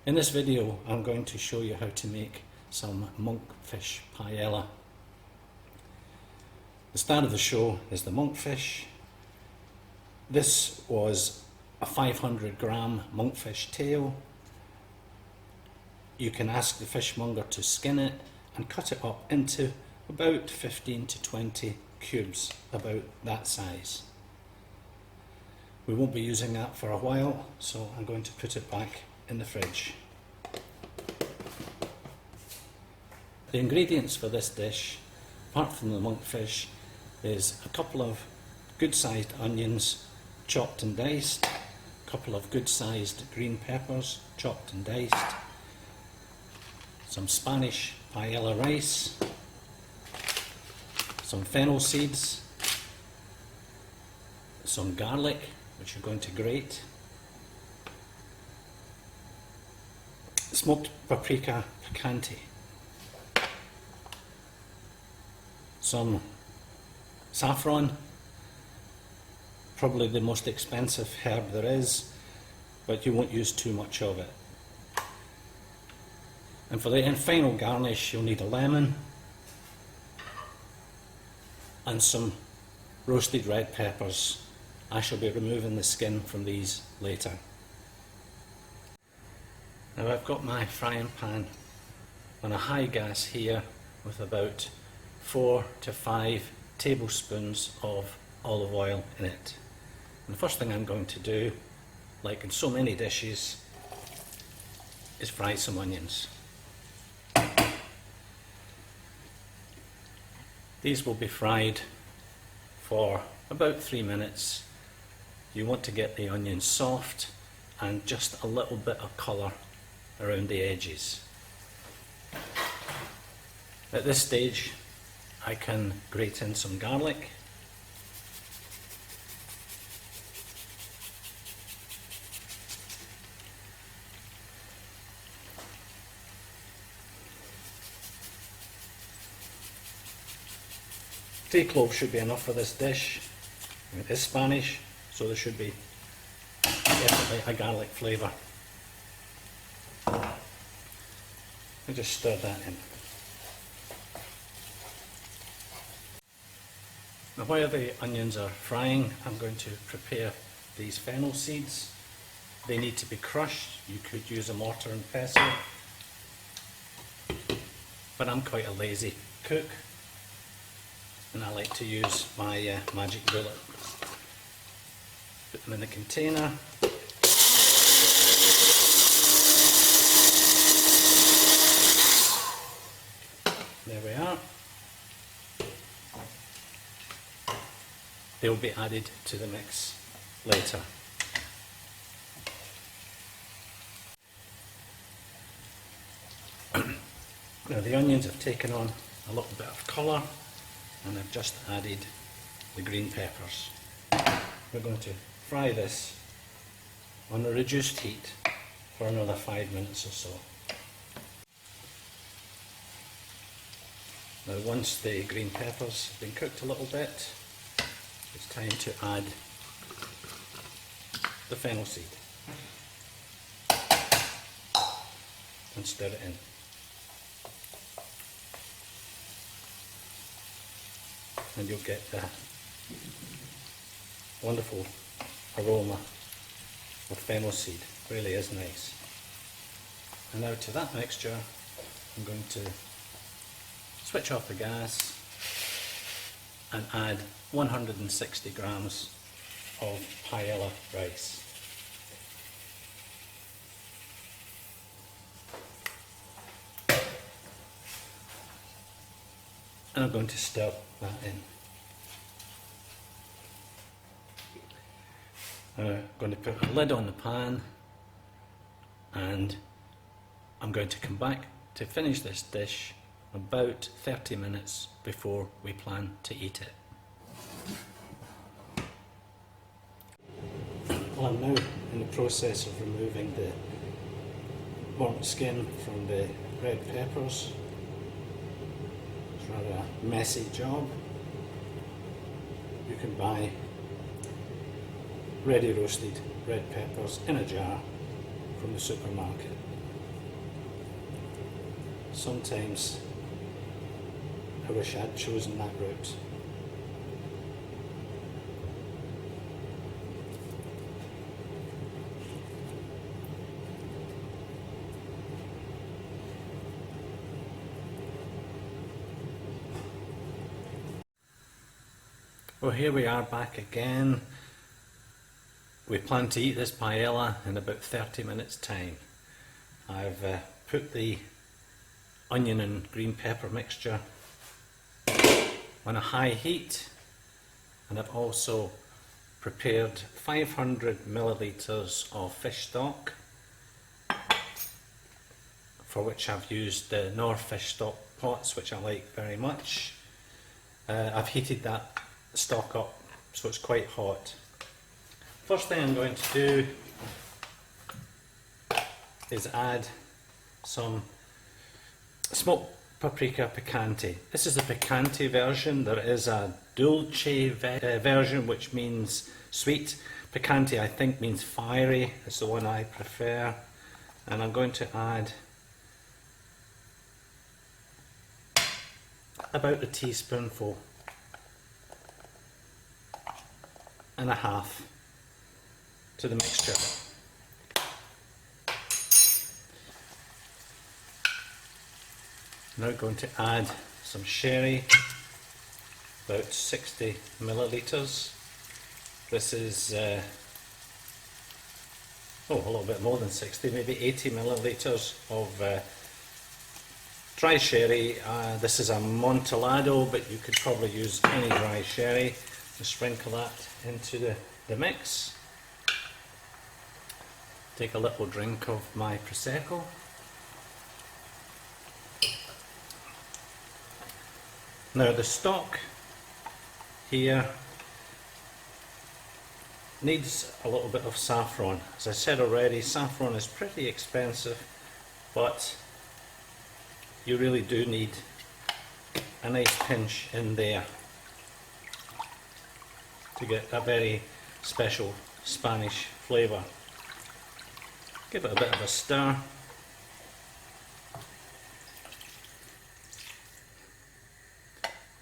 In this video I'm going to show you how to make some monkfish paella. The start of the show is the monkfish. This was a 500 gram monkfish tail. You can ask the fishmonger to skin it and cut it up into about 15 to 20 cubes, about that size. We won't be using that for a while, so I'm going to put it back in the fridge. The ingredients for this dish, apart from the monkfish, is a couple of good sized onions chopped and diced, a couple of good sized green peppers chopped and diced, some Spanish paella rice, some fennel seeds, some garlic which you're going to grate, smoked paprika picante, some saffron, probably the most expensive herb there is, but you won't use too much of it. And for the final garnish you'll need a lemon and some roasted red peppers. I shall be removing the skin from these later. Now I've got my frying pan on a high gas here with about 4 to 5 tablespoons of olive oil in it. And the first thing I'm going to do, like in so many dishes, is fry some onions. These will be fried for about 3 minutes. You want to get the onions soft and just a little bit of colour around the edges. At this stage I can grate in some garlic. Three cloves should be enough for this dish. It is Spanish, so there should be definitely a garlic flavour. I just stir that in. Now while the onions are frying, I'm going to prepare these fennel seeds. They need to be crushed. You could use a mortar and pestle, but I'm quite a lazy cook and I like to use my magic bullet. Put them in the container. There we are. They will be added to the mix later. Now the onions have taken on a little bit of colour and I've just added the green peppers. We're going to fry this on a reduced heat for another 5 minutes or so. Now once the green peppers have been cooked a little bit, it's time to add the fennel seed and stir it in. And you'll get the wonderful aroma of fennel seed. Really is nice. And now to that mixture I'm going to switch off the gas and add 160 grams of paella rice. And I'm going to stir that in. I'm going to put a lid on the pan and I'm going to come back to finish this dish about 30 minutes before we plan to eat it. Well, I'm now in the process of removing the burnt skin from the red peppers. It's rather a messy job. You can buy ready roasted red peppers in a jar from the supermarket. sometimes I wish I'd chosen that route. Well, here we are back again. We plan to eat this paella in about 30 minutes time. I've put the onion and green pepper mixture on a high heat, and I've also prepared 500 millilitres of fish stock, for which I've used the North fish stock pots, which I like very much. I've heated that stock up so it's quite hot. First thing I'm going to do is add some smoked paprika picante. This is the picante version. There is a dulce version, which means sweet. Picante, I think, means fiery. It's the one I prefer. And I'm going to add about a teaspoonful and a half to the mixture. Now going to add some sherry, about 60 millilitres. This is a little bit more than 60, maybe 80 millilitres of dry sherry. This is a Amontillado, but you could probably use any dry sherry. Just sprinkle that into the mix. Take a little drink of my Prosecco. Now the stock here needs a little bit of saffron. As I said already, saffron is pretty expensive, but you really do need a nice pinch in there to get a very special Spanish flavour. Give it a bit of a stir.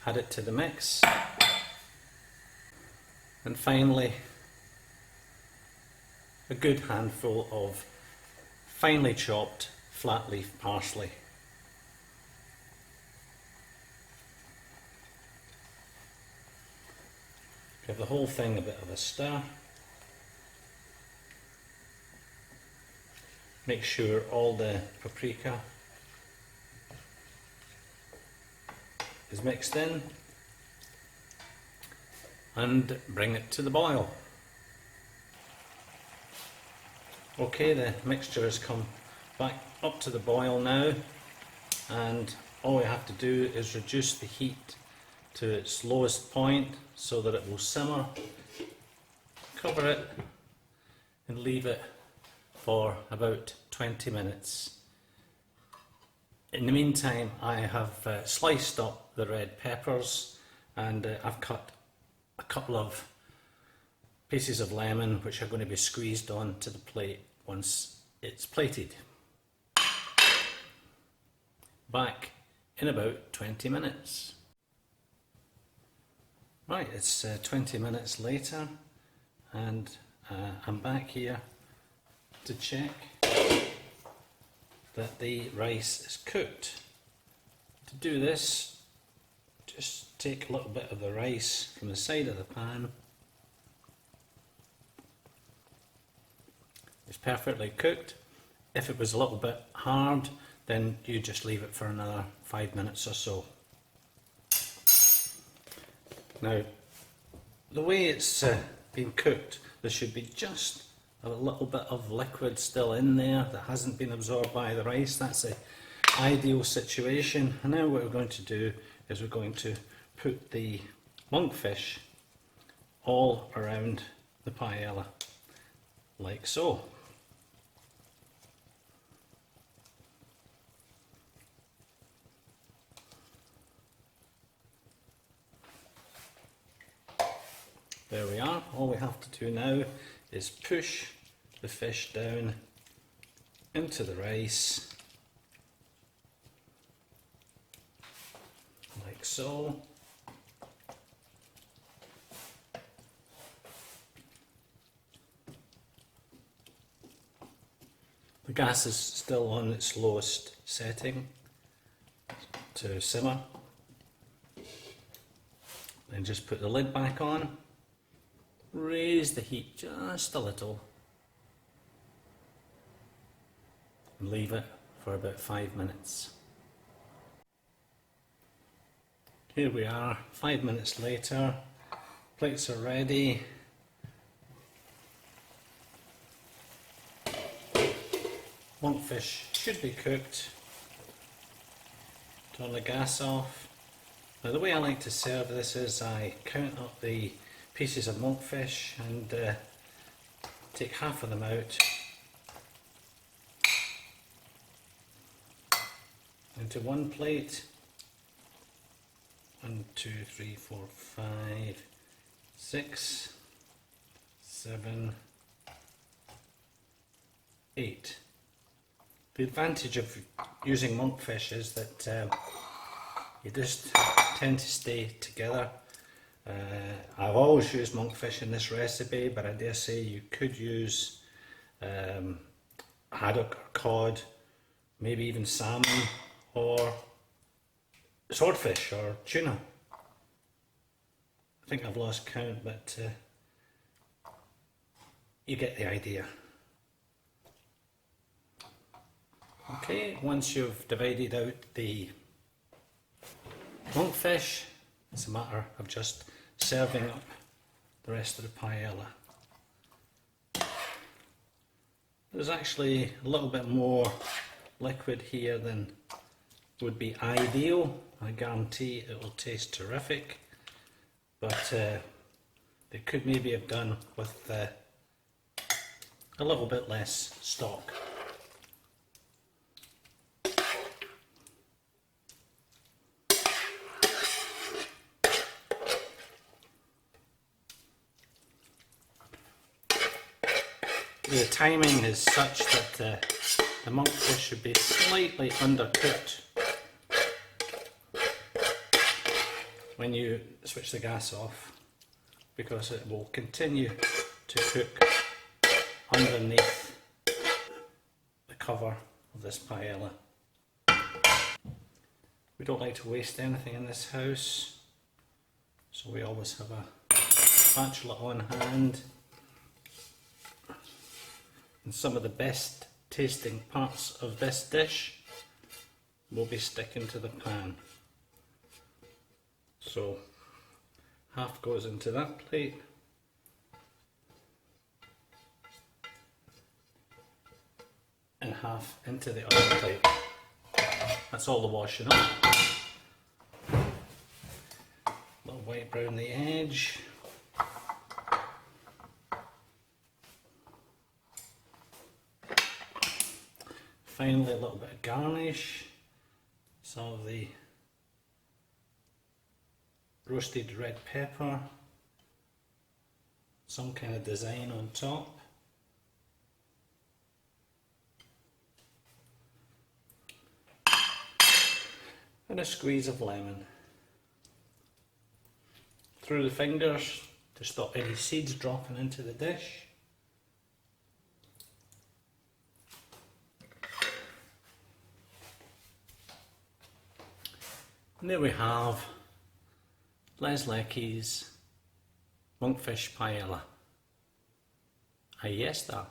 Add it to the mix. And finally, a good handful of finely chopped flat leaf parsley. Give the whole thing a bit of a stir. Make sure all the paprika is mixed in, and bring it to the boil. Okay, the mixture has come back up to the boil now, and all we have to do is reduce the heat to its lowest point so that it will simmer. Cover it and leave it for about 20 minutes. In the meantime, I have sliced up the red peppers, and I've cut a couple of pieces of lemon which are going to be squeezed onto the plate once it's plated. Back in about 20 minutes. Right, it's 20 minutes later, and I'm back here to check that the rice is cooked. To do this, just take a little bit of the rice from the side of the pan. It's perfectly cooked. If it was a little bit hard, then you just leave it for another 5 minutes or so. Now, the way it's been cooked, there should be just a little bit of liquid still in there that hasn't been absorbed by the rice. That's the ideal situation. And now what we're going to do is we're going to put the monkfish all around the paella, like so. There we are. All we have to do now is push the fish down into the rice like so. The gas is still on its lowest setting to simmer. Then just put the lid back on, raise the heat just a little, and leave it for about 5 minutes. Here we are, 5 minutes later, plates are ready. Monkfish should be cooked. Turn the gas off. Now the way I like to serve this is I count up the pieces of monkfish and take half of them out into one plate. 1, 2, 3, 4, 5, 6, 7, 8. The advantage of using monkfish is that you just tend to stay together. I've always used monkfish in this recipe, but I dare say you could use haddock or cod, maybe even salmon or swordfish or tuna. I think I've lost count, but you get the idea. Okay, once you've divided out the monkfish, it's a matter of just serving up the rest of the paella. There's actually a little bit more liquid here than would be ideal. I guarantee it will taste terrific, but they could maybe have done with a little bit less stock. The timing is such that the monkfish should be slightly undercooked when you switch the gas off, because it will continue to cook underneath the cover of this paella. We don't like to waste anything in this house, so we always have a spatula on hand. And some of the best tasting parts of this dish will be sticking to the pan. So half goes into that plate, and half into the other plate. That's all the washing up. A little white brown the edge. Finally, a little bit of garnish, some of the roasted red pepper, some kind of design on top. And a squeeze of lemon. Through the fingers to stop any seeds dropping into the dish. And there we have Leckie's Monkfish Paella. Ahí está.